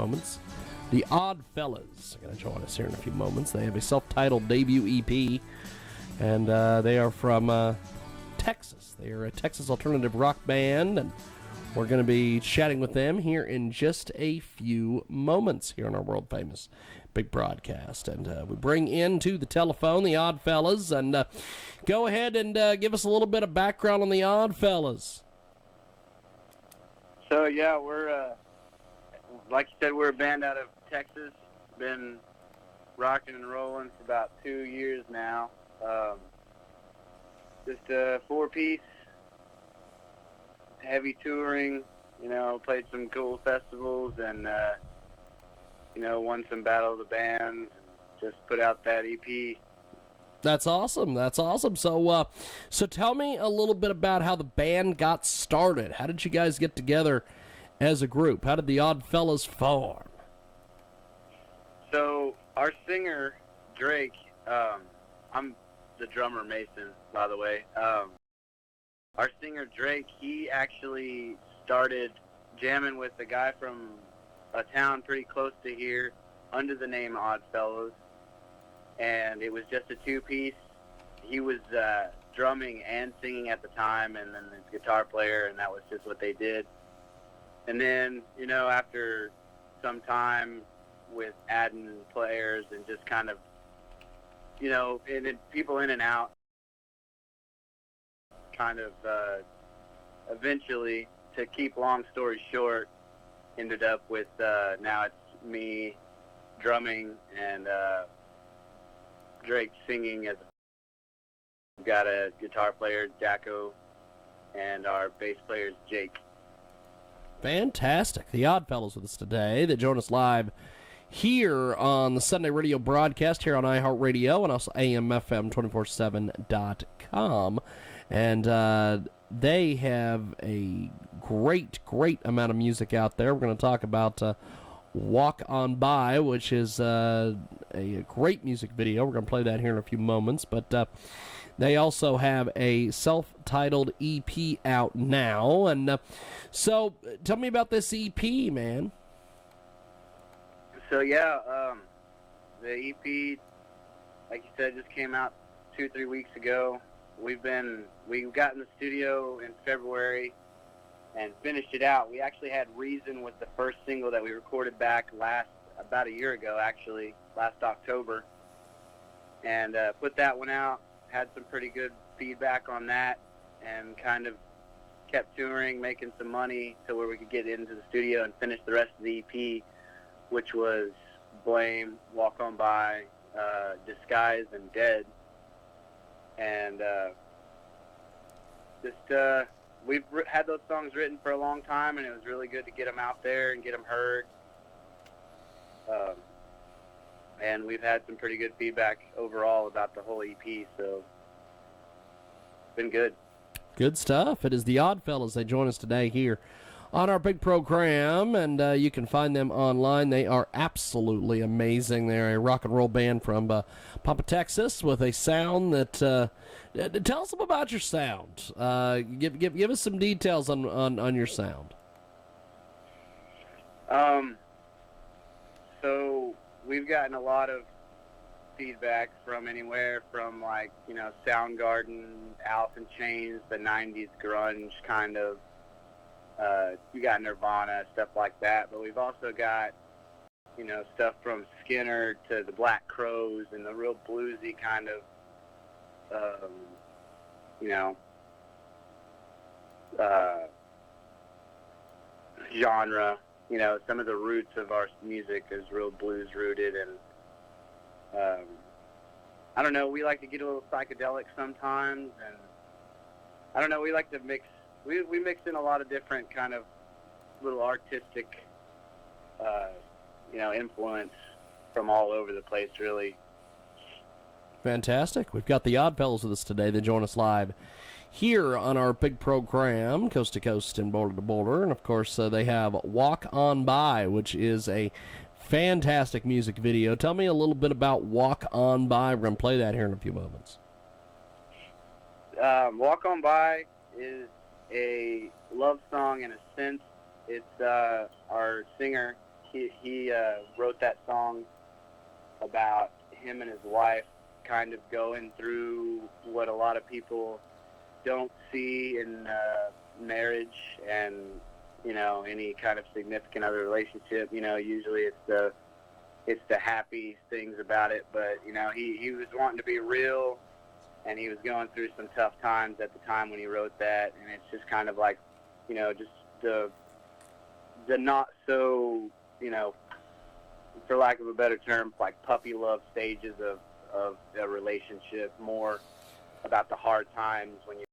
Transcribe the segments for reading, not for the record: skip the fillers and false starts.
moments. The Odd Fellas are going to join us here in a few moments. They have a self-titled debut EP, and they are from Texas. They are a Texas alternative rock band, and we're going to be chatting with them here in just a few moments here on our world-famous big broadcast. And we bring into the telephone the Odd Fellas, and go ahead and give us a little bit of background on the Odd Fellas. So, yeah, we're, like you said, we're a band out of Texas. Been rocking and rolling for about 2 years now. Just a four-piece, heavy touring, played some cool festivals and, won some Battle of the Bands. Just put out that EP. That's awesome. That's awesome. So tell me a little bit about how the band got started. How did you guys get together as a group? How did the Odd Fellas form? So our singer, Drake, I'm the drummer, Mason, by the way. Our singer, Drake, he actually started jamming with a guy from a town pretty close to here under the name Odd Fellows. And it was just a two-piece. He was drumming and singing at the time, and then his guitar player, and that was just what they did. And then, after some time with adding players and just kind of, and people in and out, kind of eventually, to keep long story short, ended up with now it's me drumming and Drake singing. We've got a guitar player, Jacko, and our bass player is Jake. Fantastic. The Odd Fellows with us today. They join us live here on the Sunday radio broadcast here on iHeartRadio and also AMFM247.com. And they have a great amount of music out there. We're going to talk about Walk On By, which is a great music video. We're going to play that here in a few moments. But they also have a self-titled EP out now. And so tell me about this EP, man. So, yeah, the EP, like you said, just came out 2-3 weeks ago. We got in the studio in February and finished it out. We actually had Reason with the first single that we recorded back about a year ago, actually, last October. And put that one out, had some pretty good feedback on that, and kind of kept touring, making some money to where we could get into the studio and finish the rest of the EP, which was Blame, Walk On By, Disguise, and Dead. And we've had those songs written for a long time, and it was really good to get them out there and get them heard. And we've had some pretty good feedback overall about the whole EP, so it's been good. Good stuff. It is the Odd Fellas. They join us today here on our big program, and you can find them online. They are absolutely amazing. They're a rock and roll band from Papa, Texas, with a sound that tell us about your sound. Give us some details on your sound. So we've gotten a lot of feedback from anywhere from Soundgarden, Alice in Chains, the 90s grunge kind of. You got Nirvana, stuff like that, but we've also got, stuff from Skinner to the Black Crowes and the real bluesy kind of, genre. Some of the roots of our music is real blues rooted, and I don't know, we like to get a little psychedelic sometimes, and I don't know, we like to mix. We mix in a lot of different kind of little artistic, influence from all over the place, really. Fantastic. We've got the Odd Fellows with us today. They join us live here on our big program, coast to coast and border to border. And, of course, they have Walk On By, which is a fantastic music video. Tell me a little bit about Walk On By. We're going to play that here in a few moments. Walk On By is a love song in a sense. It's our singer, he wrote that song about him and his wife kind of going through what a lot of people don't see in marriage and, you know, any kind of significant other relationship. You know, usually it's the happy things about it, but, you know, he was wanting to be real, and he was going through some tough times at the time when he wrote that, and it's just kind of like, you know, just the not so, you know, for lack of a better term, like puppy love stages of a relationship, more about the hard times when you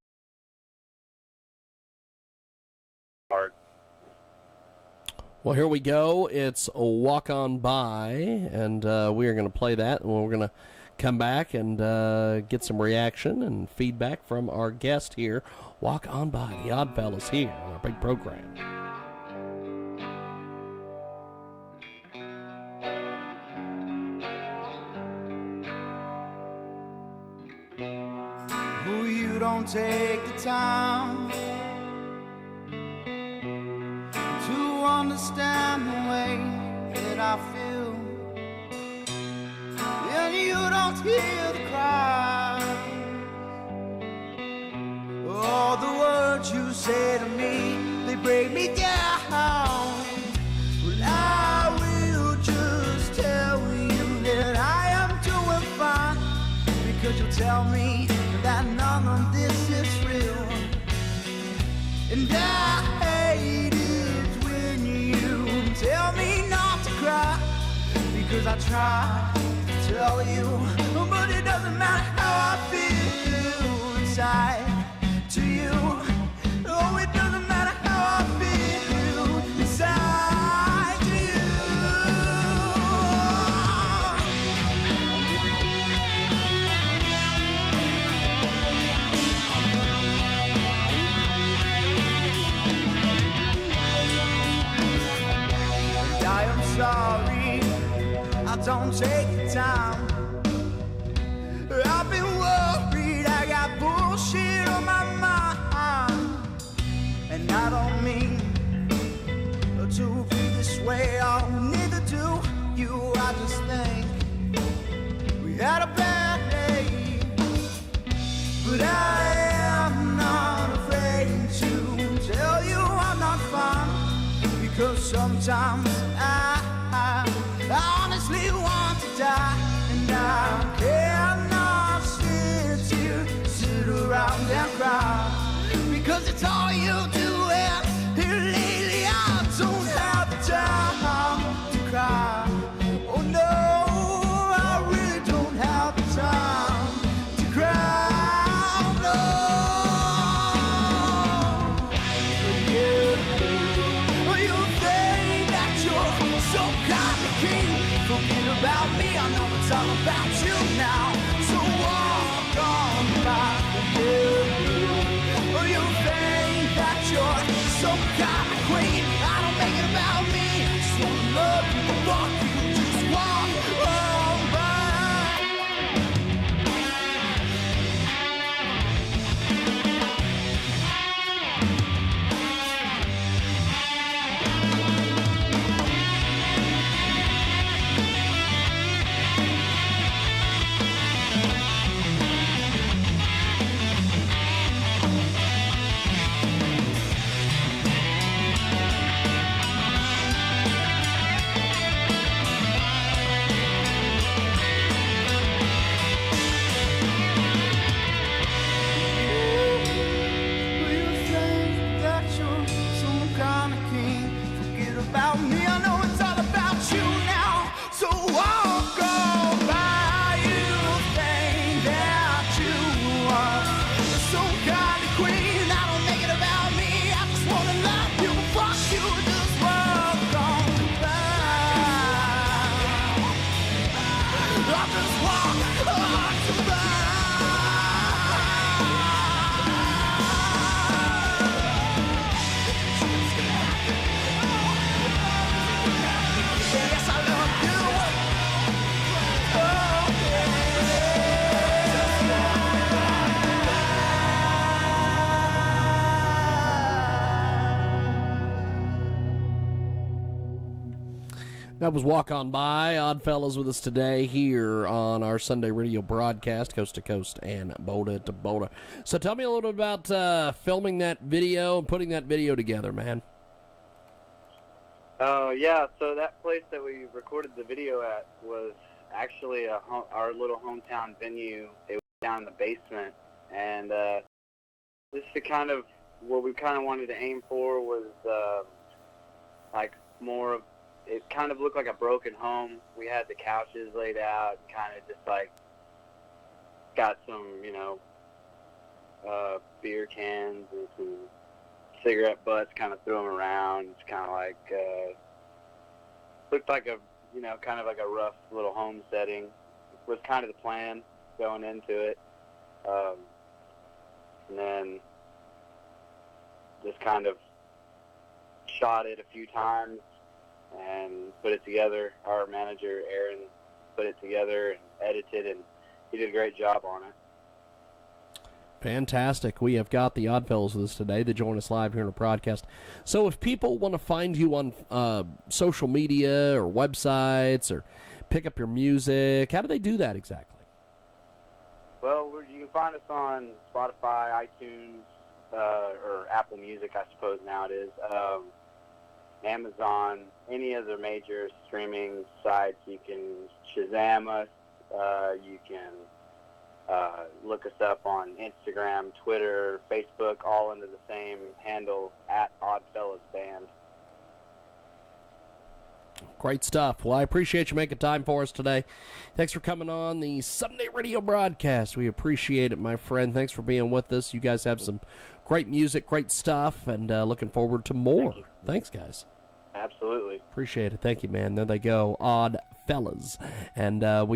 hard. Well, here we go. It's a Walk On By, and we are going to play that, and we're going to come back and get some reaction and feedback from our guest here. Walk On By, the Odd Fellas here on our big program. Oh, you don't take the time to understand the way that I feel, and you don't hear the cries, all the words you say to me, they break me down. Well, I will just tell you that I am doing fine, because you tell me that none of this is real, and I hate it when you tell me not to cry, because I try to tell you, but it doesn't matter how I feel inside to you. Oh, it doesn't matter how I feel inside to you. And I am sorry I don't take the time. I've been worried, I got bullshit on my mind, and I don't mean to be this way, oh, neither do you. I just think we had a bad day, but I am not afraid to tell you I'm not fine, because sometimes I honestly want to die, and I cannot sit around and cry, because it's all you do, and lately I don't have the time to cry. Oh no, I really don't have the time to cry. Oh no, you think that you're so kind of king, forget about me, I know it's all about you now, so walk on by. You think that you're some kind of queen, I don't make it about me, just wanna love you, fuck you, just walk on by. That was Walk On By. Odd Fellas with us today here on our Sunday radio broadcast, coast to coast and Boulder to Boulder. So tell me a little bit about filming that video and putting that video together, man. Yeah, so that place that we recorded the video at was actually our little hometown venue. It was down in the basement, and this is kind of what we kind of wanted to aim for was like more of, it kind of looked like a broken home. We had the couches laid out, kind of just like got some, beer cans and some cigarette butts, kind of threw them around. It's kind of like, looked like a, kind of like a rough little home setting. Was kind of the plan going into it. And then just kind of shot it a few times and put it together. Our manager, Aaron, put it together and edited, and he did a great job on it. Fantastic. We have got the Oddfellows with us today. They join us live here in the broadcast. So if people want to find you on social media or websites or pick up your music, how do they do that exactly? Well, you can find us on Spotify, iTunes, or Apple Music, I suppose now it is. Amazon, any other major streaming sites. You can Shazam us. You can look us up on Instagram, Twitter, Facebook, all under the same handle, @OddFellasBand. Great stuff. Well, I appreciate you making time for us today. Thanks for coming on the Sunday radio broadcast. We appreciate it, my friend. Thanks for being with us. You guys have some great music, great stuff, and looking forward to more. Thanks, guys. Absolutely. Appreciate it. Thank you, man. There they go, Odd Fellas. And we